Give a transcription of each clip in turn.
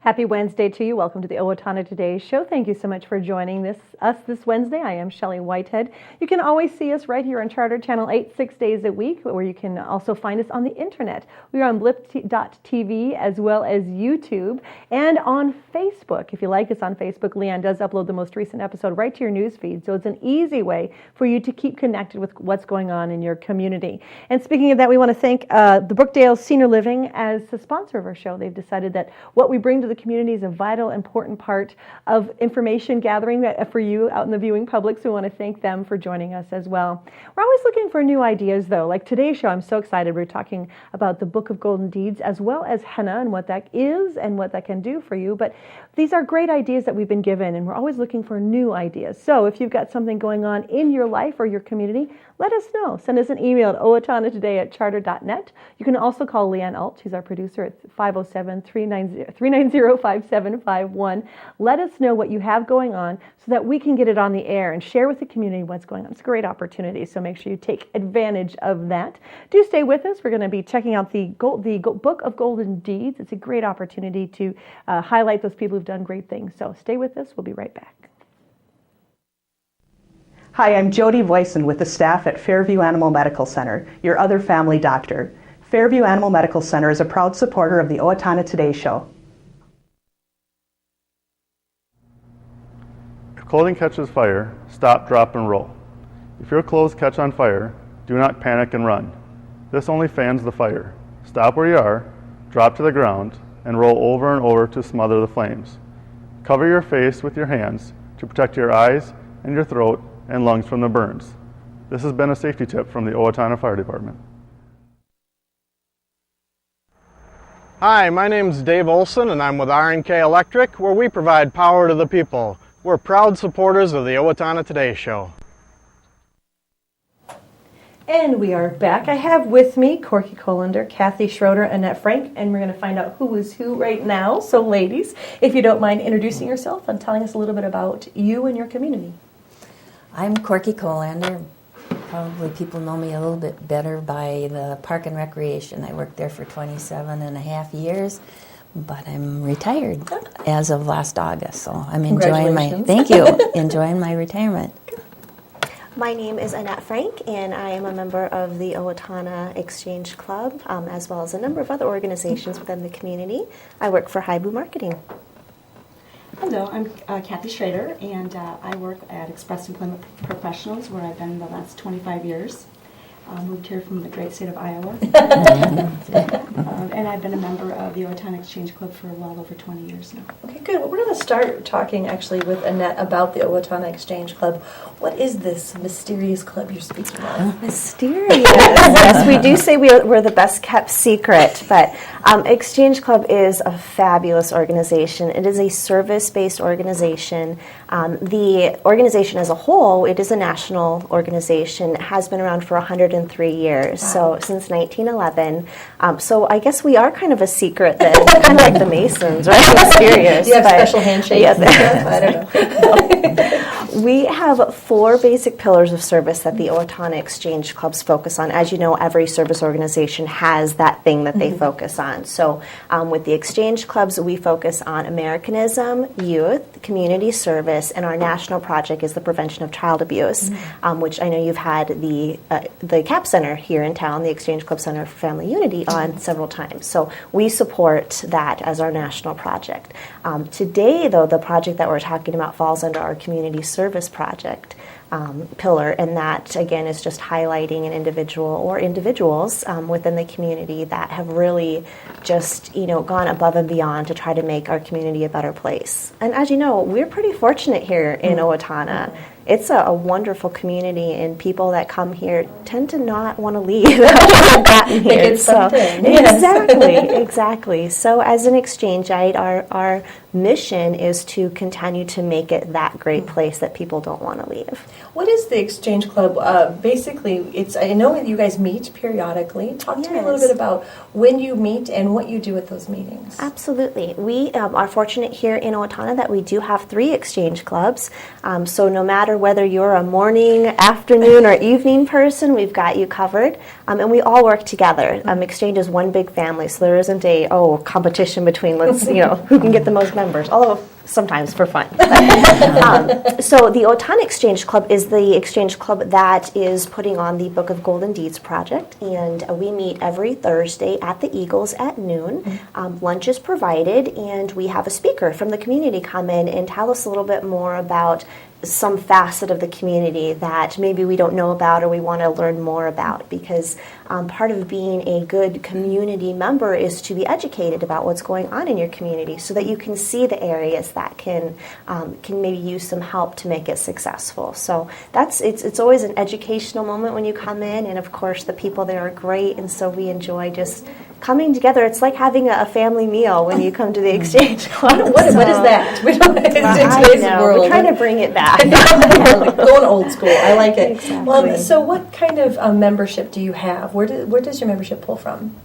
Happy Wednesday to you. Welcome to the Owatonna Today Show. Thank you so much for joining us this Wednesday. I am Shelley Whitehead. You can always see us right here on Charter Channel 8, 6 days a week, where you can also find us on the internet. We are on blip.tv as well as YouTube and on Facebook. If you like us on Facebook, Leanne does upload the most recent episode right to your news feed, so it's an easy way for you to keep connected with what's going on in your community. And speaking of that, we want to thank the Brookdale Senior Living as the sponsor of our show. They've decided that what we bring to the community is a vital, important part of information gathering for you out in the viewing public, so we want to thank them for joining us as well. We're always looking for new ideas, though. Like today's show, I'm so excited. We're talking about the Book of Golden Deeds as well as henna and what that is and what that can do for you. But these are great ideas that we've been given, and we're always looking for new ideas. So if you've got something going on in your life or your community, let us know. Send us an email at owatonnatoday@charter.net. You can also call Leanne Alt, who's our producer, at 507-390-5751. Let us know what you have going on so that we can get it on the air and share with the community what's going on. It's a great opportunity, so make sure you take advantage of that. Do stay with us. We're going to be checking out the Book of Golden Deeds. It's a great opportunity to highlight those people who've done great things. So stay with us. We'll be right back. Hi, I'm Jody Voisin with the staff at Fairview Animal Medical Center, your other family doctor. Fairview Animal Medical Center is a proud supporter of the Owatonna Today Show. If clothing catches fire, stop, drop, and roll. If your clothes catch on fire, do not panic and run. This only fans the fire. Stop where you are, drop to the ground, and roll over and over to smother the flames. Cover your face with your hands to protect your eyes and your throat and lungs from the burns. This has been a safety tip from the Owatonna Fire Department. Hi, my name is Dave Olson and I'm with R&K Electric, where we provide power to the people. We're proud supporters of the Owatonna Today Show. And we are back. I have with me Corky Kolander, Kathy Schroeder, Annette Frank, and we're going to find out who is who right now. So ladies, if you don't mind introducing yourself and telling us a little bit about you and your community. I'm Corky Kolander. Probably people know me a little bit better by the Park and Recreation. I worked there for 27 and a half years, but I'm retired as of last August. So I'm enjoying enjoying my retirement. My name is Annette Frank, and I am a member of the Owatonna Exchange Club, as well as a number of other organizations within the community. I work for Haibu Marketing. Hello, I'm Kathy Schroeder, and I work at Express Employment Professionals, where I've been the last 25 years. Moved here from the great state of Iowa. And I've been a member of the Owatonna Exchange Club for well over 20 years now. Okay, good. Well, we're going to start talking actually with Annette about the Owatonna Exchange Club. What is this mysterious club you're speaking of? Mysterious. Yes, we do say we're the best kept secret, but Exchange Club is a fabulous organization. It is a service-based organization. The organization as a whole, it is a national organization, has been around for 103 years, so since 1911. So I guess we are kind of a secret then, kind of like the Masons, right? Mysterious. You have special handshakes? Yes. I don't know. We have 4 basic pillars of service that the Owatonna Exchange Clubs focus on. As you know, every service organization has that thing that they focus on. So with the Exchange Clubs, we focus on Americanism, youth, community service, and our national project is the prevention of child abuse, which I know you've had the CAP Center here in town, the Exchange Club Center for Family Unity, on several times. So we support that as our national project. Today, though, the project that we're talking about falls under our community service project pillar, and that, again, is just highlighting an individual or individuals within the community that have really just, gone above and beyond to try to make our community a better place. And as you know, we're pretty fortunate here in Owatonna. It's a wonderful community, and people that come here tend to not want to leave after they've gotten here. Exactly. So as an exchangeite, our mission is to continue to make it that great place that people don't want to leave. What is the Exchange Club? Basically, I know that you guys meet periodically. Talk to me a little bit about when you meet and what you do at those meetings. Absolutely. We are fortunate here in Owatonna that we do have 3 Exchange Clubs. So no matter whether you're a morning, afternoon, or evening person, we've got you covered. And we all work together. Exchange is one big family, so there isn't a competition between who can get the most members. Although sometimes for fun. So the Owatonna Exchange Club is the exchange club that is putting on the Book of Golden Deeds project, and we meet every Thursday at the Eagles at noon. Lunch is provided, and we have a speaker from the community come in and tell us a little bit more about some facet of the community that maybe we don't know about or we want to learn more about, because part of being a good community member is to be educated about what's going on in your community so that you can see the areas that can maybe use some help to make it successful. So it's always an educational moment when you come in, and of course the people there are great, and so we enjoy just coming together. It's like having a family meal when you come to the Exchange Club. What is that? We don't, in today's world. We're trying to bring it back. Going old school. I like it. Exactly. Well, so what kind of membership do you have? Where does your membership pull from?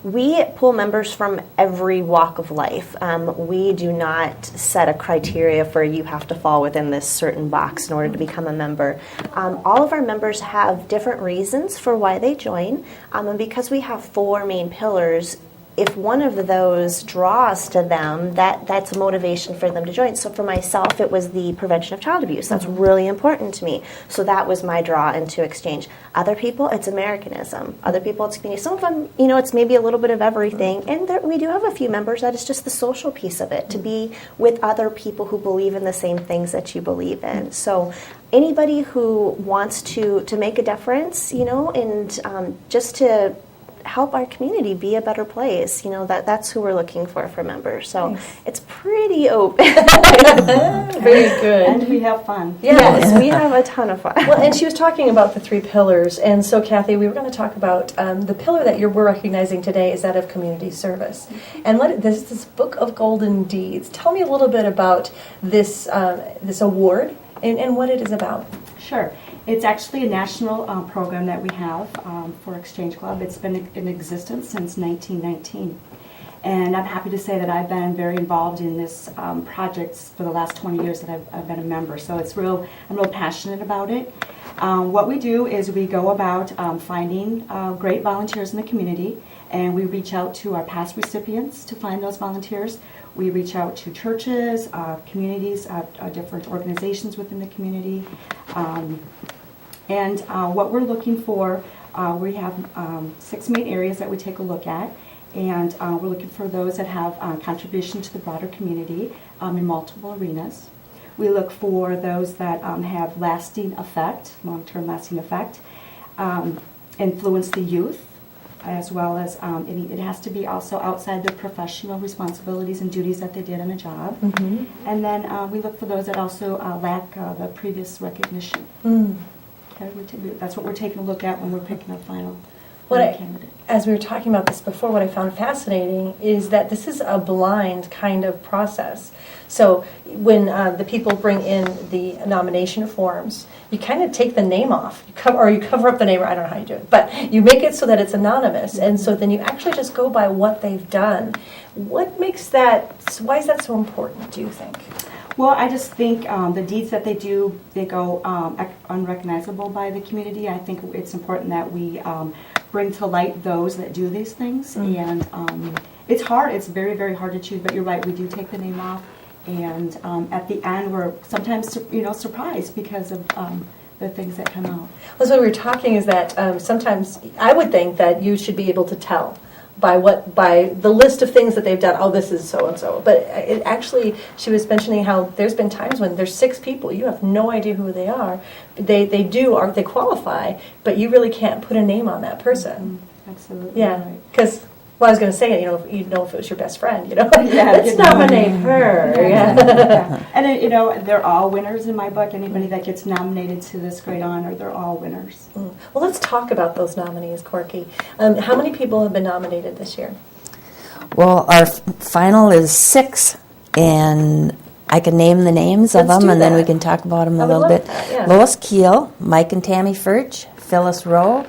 We pull members from every walk of life. We do not set a criteria for you have to fall within this certain box in order to become a member. All of our members have different reasons for why they join, and because we have 4 main pillars, if one of those draws to them, that's a motivation for them to join. So for myself, it was the prevention of child abuse. That's really important to me. So that was my draw into Exchange. Other people, it's Americanism. Other people, it's community. Some of them, it's maybe a little bit of everything. And we do have a few members that it's just the social piece of it, to be with other people who believe in the same things that you believe in. So anybody who wants to make a difference, and just to help our community be a better place. That's who we're looking for members. So it's pretty open. Very good. And we have fun. Yes, we have a ton of fun. Well, and she was talking about the 3 pillars, and so Kathy, we were going to talk about the pillar that we're recognizing today is that of community service. And this Book of Golden Deeds. Tell me a little bit about this award and what it is about. Sure. It's actually a national program that we have for Exchange Club. It's been in existence since 1919. And I'm happy to say that I've been very involved in this project for the last 20 years that I've been a member. So I'm real passionate about it. What we do is we go about finding great volunteers in the community, and we reach out to our past recipients to find those volunteers. We reach out to churches, communities, different organizations within the community. And what we're looking for, we have 6 main areas that we take a look at. And we're looking for those that have contribution to the broader community in multiple arenas. We look for those that have lasting effect, long-term lasting effect, influence the youth, as well as it has to be also outside their professional responsibilities and duties that they did on a job. Mm-hmm. And then we look for those that also lack the previous recognition. Okay, that's what we're taking a look at when we're picking a final candidate. As we were talking about this before, what I found fascinating is that this is a blind kind of process. So when the people bring in the nomination forms, you kind of take the name off, you cover up the name, or I don't know how you do it, but you make it so that it's anonymous, and so then you actually just go by what they've done. What makes that, why is that so important, do you think? Well, I just think the deeds that they do, they go unrecognizable by the community. I think it's important that we bring to light those that do these things. Mm-hmm. And it's hard. It's very, very hard to choose. But you're right. We do take the name off. And at the end, we're sometimes, surprised because of the things that come out. Well, so what we were talking is that sometimes I would think that you should be able to tell by the list of things that they've done. Oh, this is so and so. But it actually, she was mentioning how there's been times when there's 6 people, you have no idea who they are. They qualify, but you really can't put a name on that person. Mm-hmm. Absolutely. Yeah, because. Well, I was going to say, you'd know if it was your best friend, Yeah, let's nominate her. Yeah. And they're all winners in my book. Anybody that gets nominated to this great honor, they're all winners. Well, let's talk about those nominees, Corky. How many people have been nominated this year? Well, our final is 6 And I can name the names of Let's them, do and then we that. can talk about them I a would little love bit. that, yeah. Lois Keel, Mike and Tammy Furch, Phyllis Rowe,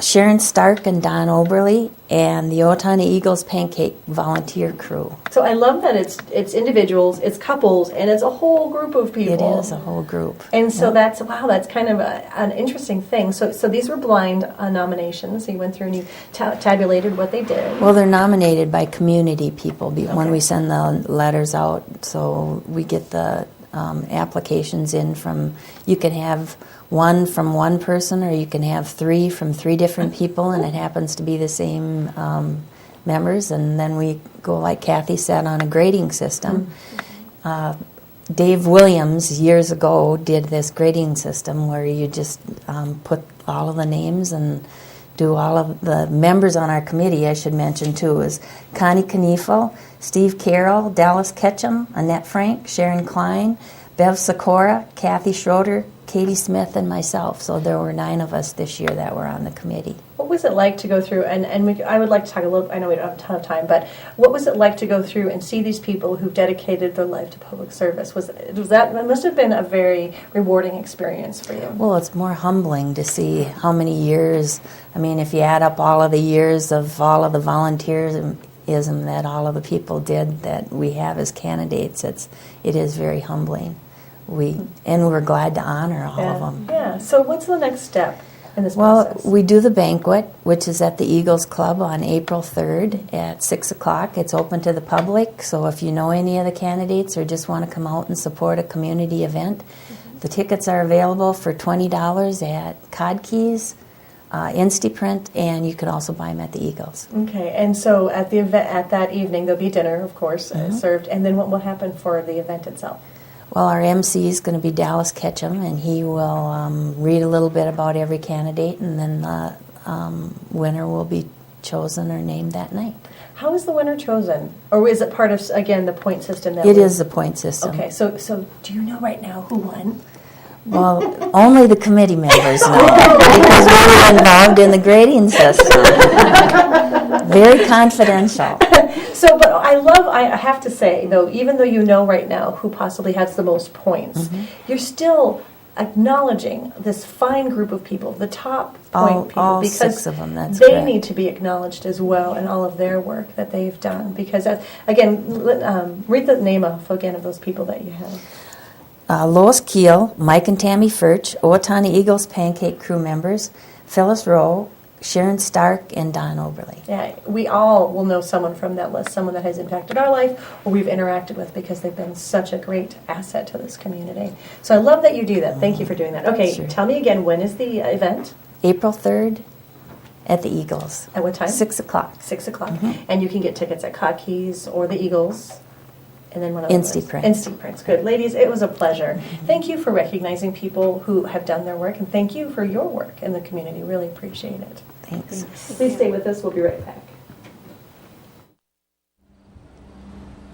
Sharon Stark and Don Oberly, and the Owatonna Eagles Pancake Volunteer Crew. So I love that it's individuals, it's couples, and it's a whole group of people. It is a whole group. And so Yep. that's kind of an interesting thing. So these were blind nominations. So you went through and you tabulated what they did. Well, they're nominated by community people when Okay. we send the letters out. So we get the applications in from, you can have one from one person, or you can have three from three different people, and it happens to be the same members. And then we go, like Kathy said, on a grading system. Dave Williams years ago did this grading system where you just put all of the names and do all of the members on our committee. I should mention too is Connie Kniefel, Steve Carroll, Dallas Ketchum, Annette Frank, Sharon Klein, Bev Sikora, Kathy Schroeder, Katie Smith, and myself. So there were 9 of us this year that were on the committee. What was it like to go through, I would like to talk a little, I know we don't have a ton of time, but what was it like to go through and see these people who've dedicated their life to public service? It must have been a very rewarding experience for you. Well, it's more humbling to see how many years, I mean, if you add up all of the years of all of the volunteerism that all of the people did that we have as candidates, it is very humbling. We're glad to honor all of them. Yeah, so what's the next step in this Well, process? we do the banquet, which is at the Eagles Club on April 3rd at 6 o'clock. It's open to the public, so if you know any of the candidates or just want to come out and support a community event, the tickets are available for $20 at Codkeys, Instaprint, and you can also buy them at the Eagles. Okay, and so at the event, at that evening, there'll be dinner, of course, served, and then what will happen for the event itself? Well, our MC is going to be Dallas Ketchum, and he will read a little bit about every candidate, and then the winner will be chosen or named that night. How is the winner chosen? Or is it part of, again, the point system? It is the point system. Okay, so do you know right now who won? Well, only the committee members know, because we were involved in the grading system. Very confidential. So, but I have to say, though, even though you know right now who possibly has the most points, you're still acknowledging this fine group of people, the top point people, all because 6 of them, that's they correct. need to be acknowledged as well in all of their work that they've done. Because, again, read the name off again of those people that you have. Lois Keel, Mike and Tammy Furch, Owatonna Eagles Pancake Crew members, Phyllis Rowe, Sharon Stark, and Don Oberly. Yeah, we all will know someone from that list, someone that has impacted our life or we've interacted with because they've been such a great asset to this community. So I love that you do that. Thank you for doing that. Okay, Sure. Tell me again, when is the event? April 3rd at the Eagles. At what time? 6 o'clock. 6 o'clock. And you can get tickets at Codkeys or the Eagles. And then one other Instaprint. Instaprints. Good. Ladies, it was a pleasure. Thank you for recognizing people who have done their work, and thank you for your work in the community. Really appreciate it. Thanks. Please stay with us. We'll be right back.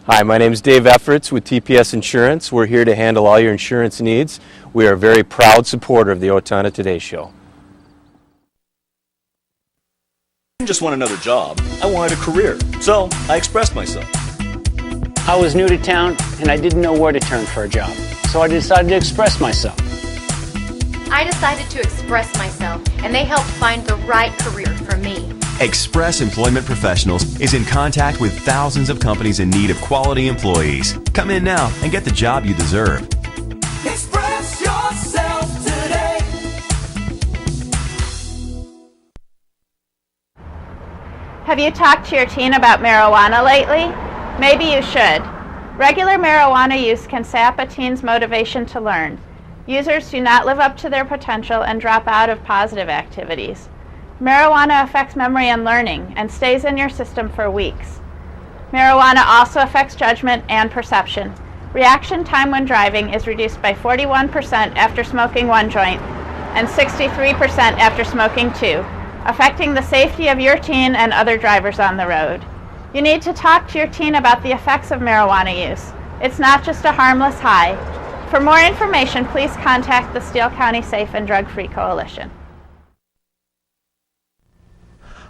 Hi, my name is Dave Efforts with TPS Insurance. We're here to handle all your insurance needs. We are a very proud supporter of the Owatonna Today Show. I didn't just want another job, I wanted a career, so I expressed myself. I was new to town and I didn't know where to turn for a job, so I decided to express myself. I decided to express myself, and they helped find the right career for me. Express Employment Professionals is in contact with thousands of companies in need of quality employees. Come in now and get the job you deserve. Express yourself today. Have you talked to your teen about marijuana lately? Maybe you should. Regular marijuana use can sap a teen's motivation to learn. Users do not live up to their potential and drop out of positive activities. Marijuana affects memory and learning and stays in your system for weeks. Marijuana also affects judgment and perception. Reaction time when driving is reduced by 41% after smoking 1 joint and 63% after smoking 2, affecting the safety of your teen and other drivers on the road. You need to talk to your teen about the effects of marijuana use. It's not just a harmless high. For more information, please contact the Steele County Safe and Drug-Free Coalition.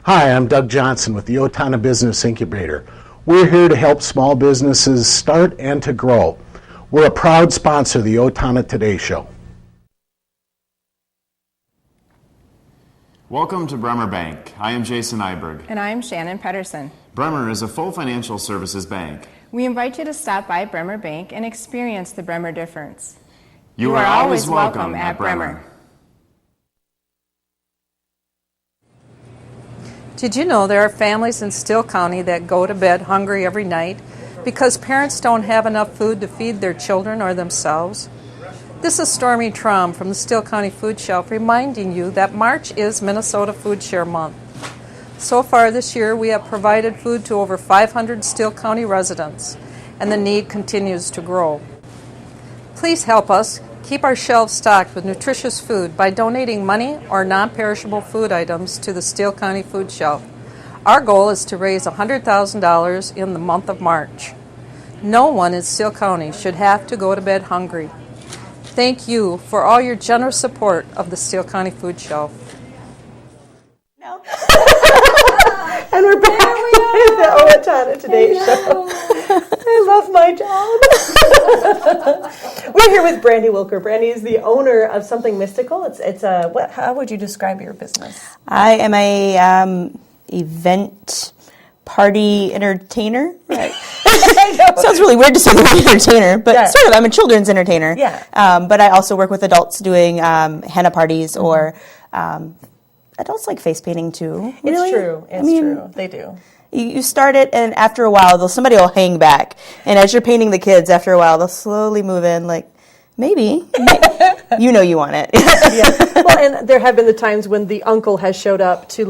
Hi, I'm Doug Johnson with the Owatonna Business Incubator. We're here to help small businesses start and to grow. We're a proud sponsor of the Owatonna Today Show. Welcome to Bremer Bank. I am Jason Iberg. And I'm Shannon Pedersen. Bremer is a full financial services bank. We invite you to stop by Bremer Bank and experience the Bremer difference. You are always welcome at Bremer. Did you know there are families in Steele County that go to bed hungry every night because parents don't have enough food to feed their children or themselves? This is Stormy Trom from the Steele County Food Shelf reminding you that March is Minnesota Food Share Month. So far this year, we have provided food to over 500 Steele County residents, and the need continues to grow. Please help us keep our shelves stocked with nutritious food by donating money or non-perishable food items to the Steele County Food Shelf. Our goal is to raise $100,000 in the month of March. No one in Steele County should have to go to bed hungry. Thank you for all your generous support of the Steele County Food Shelf. And we're back with the Owatonna Today Show. I love my job. We're here with Brandy Wilker. Brandy is the owner of Something Mystical. It's a what? How would you describe your business? I am a event party entertainer. Right. Sounds really weird to say the word entertainer, but sort of. I'm a children's entertainer. Yeah. But I also work with adults doing henna parties or. Adults like face painting too. Really? It's true. It's true. They do. You start it, and after a while, somebody will hang back. And as you're painting the kids, after a while, they'll slowly move in. Like, maybe you know you want it. Yeah. Well, and there have been the times when the uncle has showed up to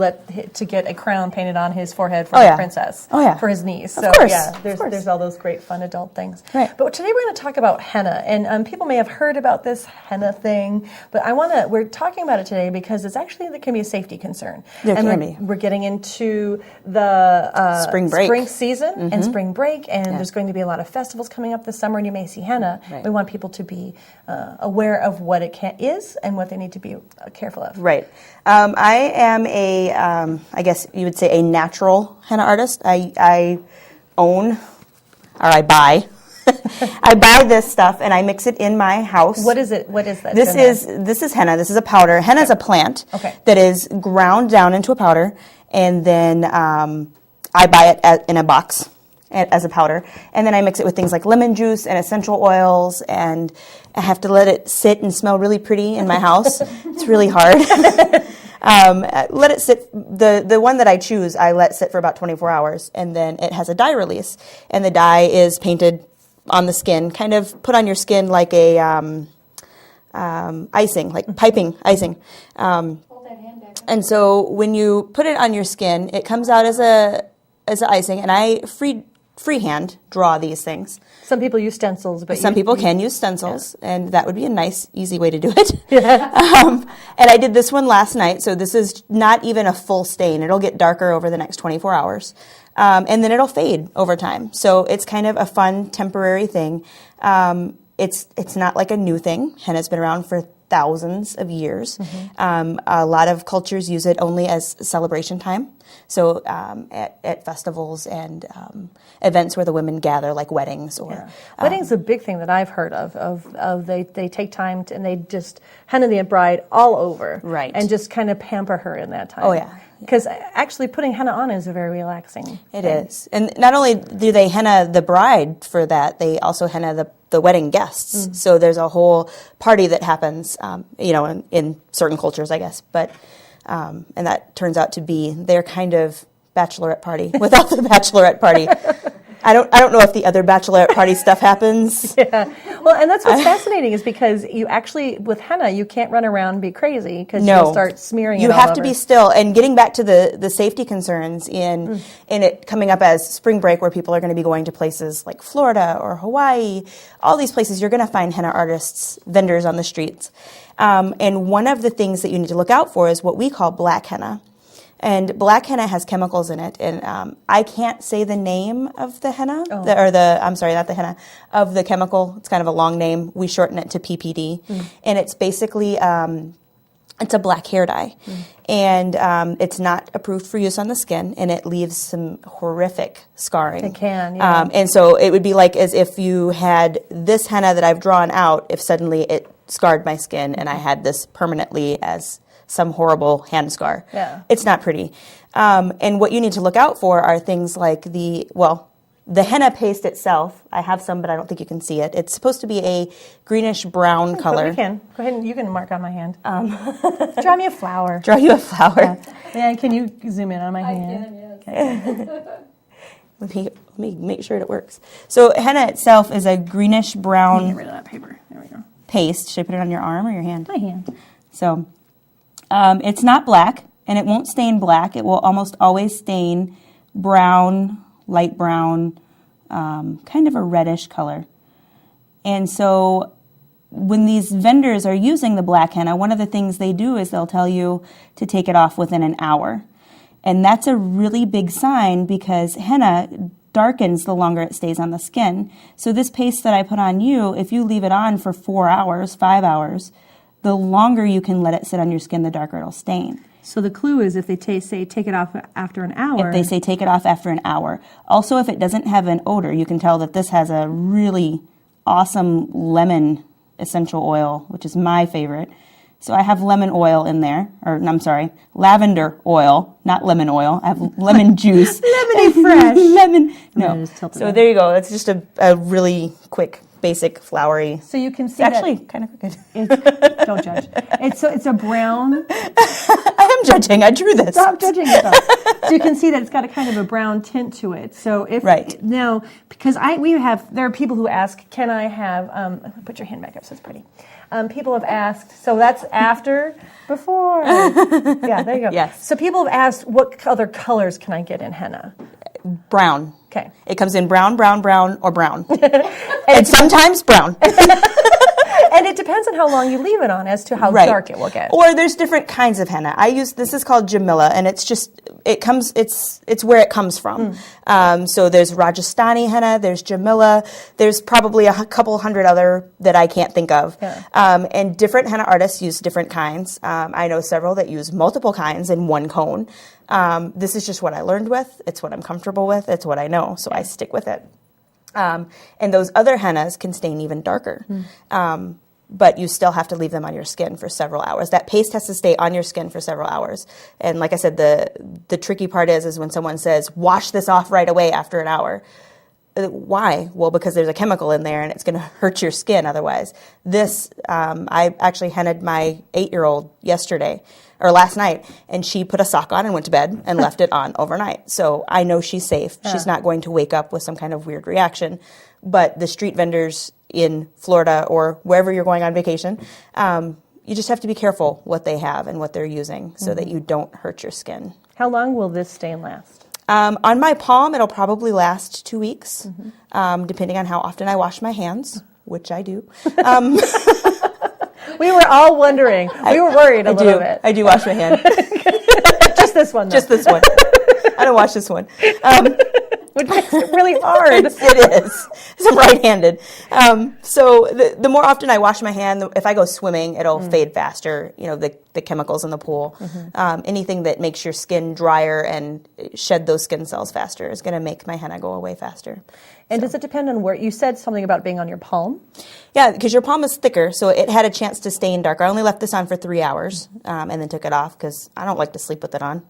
get a crown painted on his forehead for the princess. Oh, yeah. For his niece. So of course. Yeah, there's all those great fun adult things. Right. But today we're going to talk about henna, and people may have heard about this henna thing, but we're talking about it today because it's actually there can be a safety concern. There and can be. We're getting into the spring season and spring break, and there's going to be a lot of festivals coming up this summer, and you may see henna. Right. We want people to be aware of what it is and what they need to be careful of. Right. I am I guess you would say a natural henna artist. I own, or I buy. I buy this stuff and I mix it in my house. What is it? What is that? This is henna. This is a powder. Henna is a plant that is ground down into a powder, and then I buy it in a box as a powder, and then I mix it with things like lemon juice and essential oils, and I have to let it sit and smell really pretty in my house. It's really hard. Let it sit. The one that I choose, I let sit for about 24 hours, and then it has a dye release, and the dye is painted on the skin, kind of put on your skin like a icing, like piping icing. And so when you put it on your skin, it comes out as an icing, and I freehand draw these things. Some people use stencils, but some people can use stencils, and that would be a nice, easy way to do it. Yeah. And I did this one last night, so this is not even a full stain. It'll get darker over the next 24 hours, and then it'll fade over time. So it's kind of a fun, temporary thing. It's not like a new thing. Henna's been around for thousands of years. Mm-hmm. A lot of cultures use it only as celebration time. So at festivals and events where the women gather, like weddings or weddings, a big thing that I've heard of they take time and they just henna the bride all over, right, and just kind of pamper her in that time. Oh yeah. Because actually putting henna on is a very relaxing It thing. is. And not only do they henna the bride for that, they also henna the wedding guests. Mm. So there's a whole party that happens, in certain cultures, I guess. But and that turns out to be their kind of bachelorette party without the bachelorette party. I don't know if the other bachelorette party stuff happens. Yeah. Well, and that's what's fascinating is because you actually, with henna, you can't run around and be crazy because you'll start smearing it all over. You have to be still. And getting back to the safety concerns in it coming up as spring break where people are going to be going to places like Florida or Hawaii, all these places, you're going to find henna artists, vendors on the streets. And one of the things that you need to look out for is what we call black henna. And black henna has chemicals in it, and I can't say the name of the henna, not the henna, of the chemical. It's kind of a long name. We shorten it to PPD, and it's basically It's a black hair dye, and it's not approved for use on the skin, and it leaves some horrific scarring. It can, yeah. And so it would be like as if you had this henna that I've drawn out, if suddenly it scarred my skin and I had this permanently as some horrible hand scar. Yeah. It's not pretty. And what you need to look out for are things like the henna paste itself. I have some, but I don't think you can see it. It's supposed to be a greenish brown color. You can. Go ahead and you can mark on my hand. Draw me a flower. Draw you a flower. Yeah, can you zoom in on my hand? I can, yes. Okay. Let me make sure it works. So henna itself is a greenish brown Get rid of that paper. There we go. paste. Should I put it on your arm or your hand? My hand. So it's not black, and it won't stain black. It will almost always stain brown, light brown, kind of a reddish color. And so when these vendors are using the black henna, one of the things they do is they'll tell you to take it off within an hour. And that's a really big sign because henna darkens the longer it stays on the skin. So this paste that I put on you, if you leave it on for 4 hours, 5 hours, the longer you can let it sit on your skin, the darker it'll stain. So the clue is if they say take it off after an hour. If they say take it off after an hour. Also, if it doesn't have an odor, you can tell that this has a really awesome lemon essential oil, which is my favorite. So I have lemon oil in there, lavender oil, not lemon oil. I have lemon juice. Lemony fresh. Lemon. No. So there you go. That's just a really quick, basic, flowery. So you can see actually kind of good. Don't judge. It's a brown. I am judging. I drew this. Stop judging yourself. So you can see that it's got a kind of a brown tint to it. So if now, because there are people who ask, can I have? Put your hand back up so it's pretty. People have asked, so that's after, before. Yeah, there you go. Yes. So people have asked, what other colors can I get in henna? Brown. Okay. It comes in brown, brown, brown, or brown. and sometimes brown. And it depends on how long you leave it on as to how dark it will get. Or there's different kinds of henna. This is called Jamila, and it's where it comes from. So there's Rajasthani henna, there's Jamila, there's probably a couple hundred other that I can't think of. Yeah. And different henna artists use different kinds. I know several that use multiple kinds in one cone. This is just what I learned with. It's what I'm comfortable with. It's what I know, so I stick with it. And those other hennas can stain even darker. But you still have to leave them on your skin for several hours. That paste has to stay on your skin for several hours. And like I said, the tricky part is when someone says, wash this off right away after an hour. Why? Well, because there's a chemical in there and it's going to hurt your skin otherwise. I actually hennaed my 8-year-old last night, and she put a sock on and went to bed and left it on overnight. So I know she's safe. She's not going to wake up with some kind of weird reaction. But the street vendors in Florida or wherever you're going on vacation, you just have to be careful what they have and what they're using so that you don't hurt your skin. How long will this stain last? On my palm, it'll probably last 2 weeks, depending on how often I wash my hands, which I do. We were all wondering. We were worried a little bit. I do wash my hand. Just this one, though. Just this one. I don't wash this one. Which makes it really hard. It is. I'm right-handed. So the more often I wash my hand, if I go swimming, it'll fade faster. You know, the chemicals in the pool. Anything that makes your skin drier and shed those skin cells faster is going to make my henna go away faster. And does it depend on where? You said something about being on your palm? Yeah, because your palm is thicker, so it had a chance to stain darker. I only left this on for 3 hours and then took it off because I don't like to sleep with it on.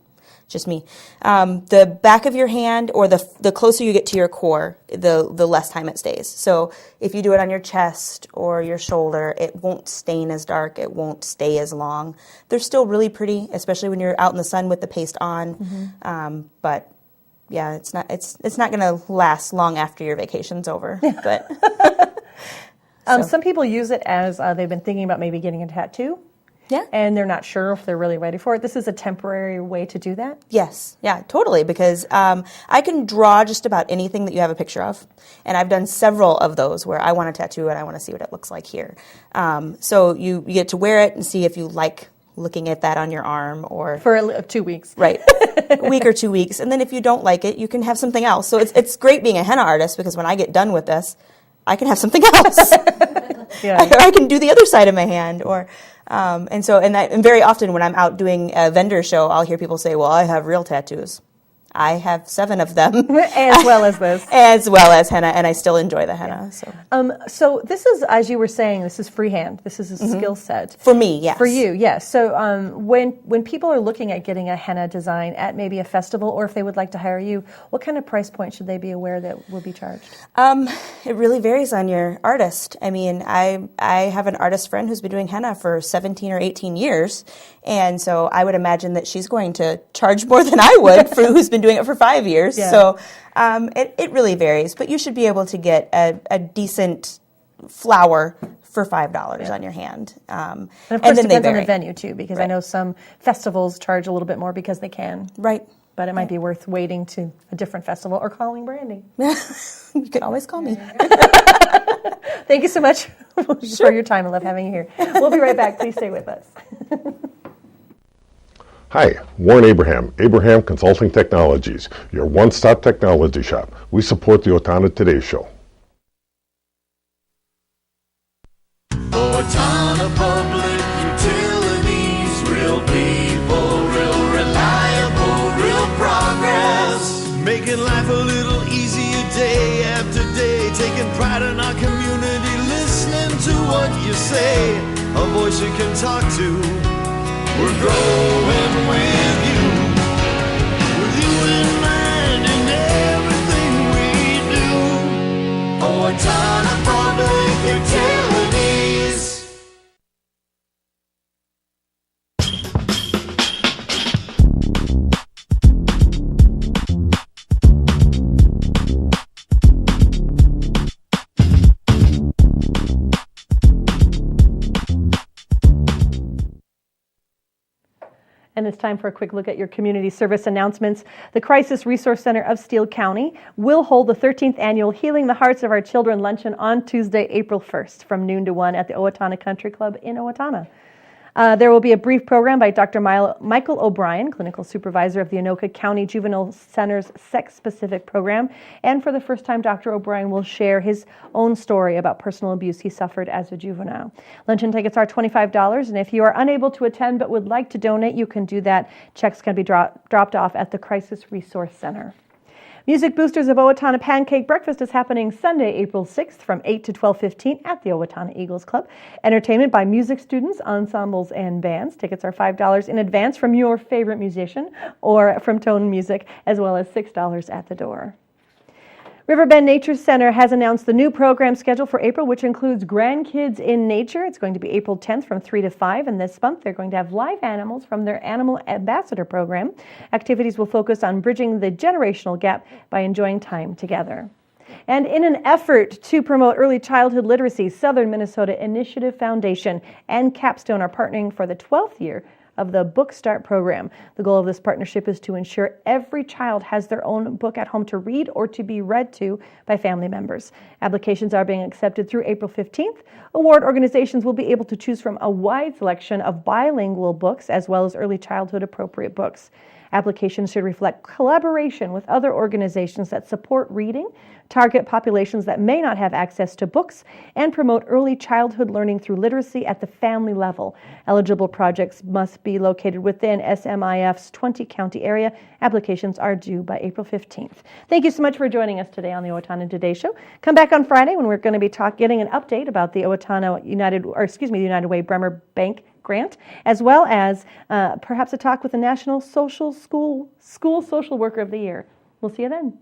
Just me. The back of your hand, or the closer you get to your core, the less time it stays. So if you do it on your chest or your shoulder, it won't stain as dark. It won't stay as long. They're still really pretty, especially when you're out in the sun with the paste on. But yeah, it's not going to last long after your vacation's over. But some people use it as they've been thinking about maybe getting a tattoo. Yeah. And they're not sure if they're really ready for it. This is a temporary way to do that? Yes. Yeah, totally. Because I can draw just about anything that you have a picture of. And I've done several of those where I want a tattoo and I want to see what it looks like here. So you get to wear it and see if you like looking at that on your arm or... For 2 weeks. Right. A week or 2 weeks. And then if you don't like it, you can have something else. So it's great being a henna artist because when I get done with this, I can have something else. or I can do the other side of my hand, or and very often when I'm out doing a vendor show, I'll hear people say, "Well, I have real tattoos." I have 7 of them. As well as this. As well as henna, and I still enjoy the henna. Yeah. So this is, as you were saying, this is freehand. This is a skill set. For me, yes. For you, yes. So when people are looking at getting a henna design at maybe a festival, or if they would like to hire you, what kind of price point should they be aware that will be charged? It really varies on your artist. I mean, I have an artist friend who's been doing henna for 17 or 18 years, and so I would imagine that she's going to charge more than I would for who's been doing it for 5 years. Yeah. So it really varies, but you should be able to get a decent flower for $5 on your hand. And of course, then it depends on the venue too, because I know some festivals charge a little bit more because they can. Right. But it might be worth waiting to a different festival or calling Brandy. You can always call me. Thank you so much for your time. I love having you here. We'll be right back. Please stay with us. Hi, Warren Abraham, Abraham Consulting Technologies, your one-stop technology shop. We support the Owatonna Today Show. Owatonna Public Utilities, real people, real reliable, real progress. Making life a little easier day after day, taking pride in our community, listening to what you say, a voice you can talk to. We're growing with you in mind in everything we do. Owatonna Public Utilities. And it's time for a quick look at your community service announcements. The Crisis Resource Center of Steele County will hold the 13th annual Healing the Hearts of Our Children luncheon on Tuesday, April 1st from noon to 1 at the Owatonna Country Club in Owatonna. There will be a brief program by Dr. Michael O'Brien, Clinical Supervisor of the Anoka County Juvenile Center's Sex-Specific Program. And for the first time, Dr. O'Brien will share his own story about personal abuse he suffered as a juvenile. Luncheon tickets are $25, and if you are unable to attend but would like to donate, you can do that. Checks can be dropped off at the Crisis Resource Center. Music Boosters of Owatonna Pancake Breakfast is happening Sunday, April 6th from 8 to 12:15 at the Owatonna Eagles Club. Entertainment by music students, ensembles, and bands. Tickets are $5 in advance from your favorite musician or from Tone Music, as well as $6 at the door. Riverbend Nature Center has announced the new program schedule for April, which includes Grandkids in Nature. It's going to be April 10th from 3 to 5, and this month they're going to have live animals from their Animal Ambassador program. Activities will focus on bridging the generational gap by enjoying time together. And in an effort to promote early childhood literacy, Southern Minnesota Initiative Foundation and Capstone are partnering for the 12th year of the Book Start program. The goal of this partnership is to ensure every child has their own book at home to read or to be read to by family members. Applications are being accepted through April 15th. Award organizations will be able to choose from a wide selection of bilingual books as well as early childhood appropriate books. Applications should reflect collaboration with other organizations that support reading, target populations that may not have access to books, and promote early childhood learning through literacy at the family level. Eligible projects must be located within SMIF's 20-county area. Applications are due by April 15th. Thank you so much for joining us today on the Owatonna Today Show. Come back on Friday when we're going to be getting an update about the the United Way Bremer Bank grant, as well as perhaps a talk with the National School Social Worker of the Year. We'll see you then.